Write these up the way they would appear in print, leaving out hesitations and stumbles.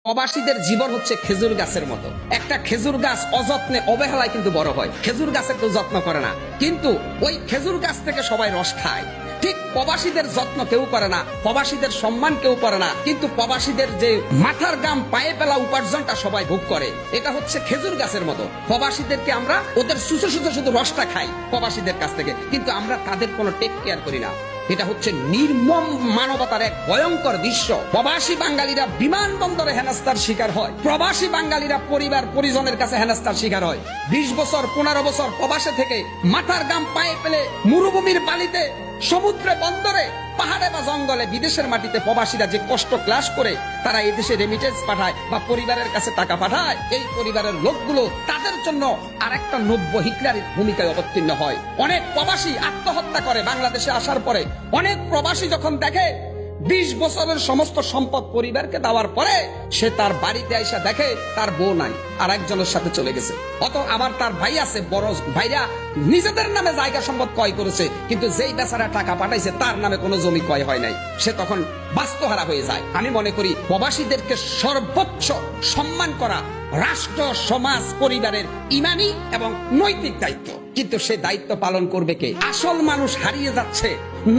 প্রবাসীদের জীবন হচ্ছে খেজুর গাছের মতো। একটা খেজুর গাছ অযত্নে অবহেলায় কিন্তু বড় হয়। খেজুর গাছের কেউ যত্ন করে না, কিন্তু ওই খেজুর গাছ থেকে সবাই রস খায়। ঠিক প্রবাসীদের যত্ন কেউ করে না, প্রবাসীদের সম্মান কেউ করে না, কিন্তু প্রবাসীদের যে মাথার গাম পায়ে পেলা উপার্জনটা সবাই ভোগ করে। এটা হচ্ছে খেজুর গাছের মতো। প্রবাসীদেরকে আমরা ওদের শুধু রসটা খাই প্রবাসীদের কাছ থেকে, কিন্তু আমরা তাদের কোনো টেক কেয়ার করি না। এটা হচ্ছে নির্মম মানবতার এক ভয়ঙ্কর দৃশ্য। প্রবাসী বাঙালিরা বিমানবন্দরে হেনস্থার শিকার হয়, প্রবাসী বাঙালিরা পরিবার পরিজনের কাছে হেনস্থার শিকার হয়। 20 বছর 15 বছর প্রবাসে থেকে মাথার গাম পায়ে পেলে মরুভূমির বালিতে, সমুদ্রে, বন্দরে, পাহাড়ে বা জঙ্গলে, বিদেশের মাটিতে প্রবাসীরা যে কষ্ট ক্লাস করে তারা এদেশে রেমিটেন্স পাঠায় বা পরিবারের কাছে টাকা পাঠায়, এই পরিবারের লোকগুলো তাদের জন্য আরেকটা 90 হিটলারের ভূমিকায় অবতীর্ণ হয়। অনেক প্রবাসী আত্মহত্যা করে বাংলাদেশে আসার পরে। অনেক প্রবাসী যখন দেখে 20 বছরের সমস্ত সম্পদ পরিবারকে দেওয়ার পরে সে তার বাড়িতে আইসা দেখে তার বউ নাই, আর একজনের সাথে চলে গেছে। আবার তার ভাই আছে, বড় ভাইরা নিজেদের নামে জায়গা সম্পদ ক্রয় করেছে, কিন্তু যেই বেচারা টাকা পাঠাইছে তার নামে কোনো জমি ক্রয় হয় নাই। সে তখন বাস্তুহারা হয়ে যায়। আমি মনে করি প্রবাসীদেরকে সর্বোচ্চ সম্মান করা রাষ্ট্র, সমাজ, পরিবারের ইমানি এবং নৈতিক দায়িত্ব। কিন্তু সে দায়িত্ব পালন করবে কে? আসল মানুষ হারিয়ে যাচ্ছে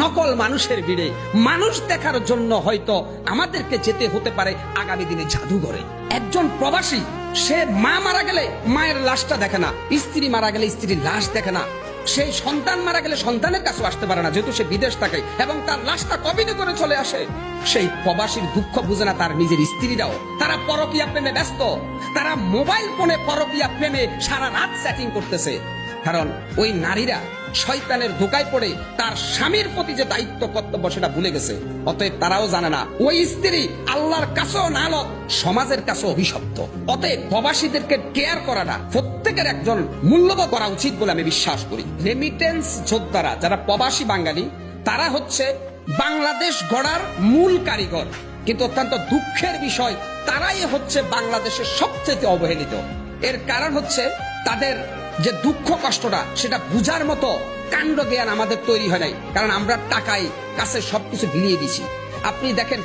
নকল মানুষের ভিড়ে। মানুষ দেখার জন্য হয়তো আমাদেরকে যেতে হতে পারে আগামী দিনে জাদুঘরে। একজন প্রবাসী সে মা মারা গেলে মায়ের লাশটা দেখে না, স্ত্রী মারা গেলে স্ত্রীর লাশ দেখে না, সেই সন্তান মারা গেলে সন্তানের কাছে আসতে পারে না, যেহেতু সে বিদেশ থাকে, এবং তার লাশটা কবিনে করে চলে আসে। সেই প্রবাসীর দুঃখ বুঝে না তার নিজের স্ত্রীরাও। তারা পরকীয়া প্রেমে ব্যস্ত, তারা মোবাইল ফোনে পরকীয়া প্রেমে সারা রাত চ্যাটিং করতেছে। কারণ ওই নারীরা শয়তানের ধোকায় পড়ে তার স্বামীর প্রতি যে দায়িত্ব কর্তব্য সেটা ভুলে গেছে। অতএব তারাও জানে না ওই স্ত্রী আল্লাহর কাছেও নালত, সমাজের কাছেও অভিশপ্ত। অতএব প্রবাসীদেরকে কেয়ার করাটা প্রত্যেকের একজন মূল্যবোধ করা উচিত বলে আমি বিশ্বাস করি। রেমিটেন্স যোদ্ধারা যারা প্রবাসী বাঙালি, তারা হচ্ছে বাংলাদেশ গড়ার মূল কারিগর। কিন্তু অত্যন্ত দুঃখের বিষয়, তারাই হচ্ছে বাংলাদেশের সবচেয়ে অবহেলিত। এর কারণ হচ্ছে তাদের যে দুঃখ কষ্টটা সেটা বুঝার মতো কাণ্ড জ্ঞান আমাদের তৈরি হয় নাই, কারণ আমরা টাকায় কাছে সবকিছু বিলিয়ে দিছি। আপনি দেখেন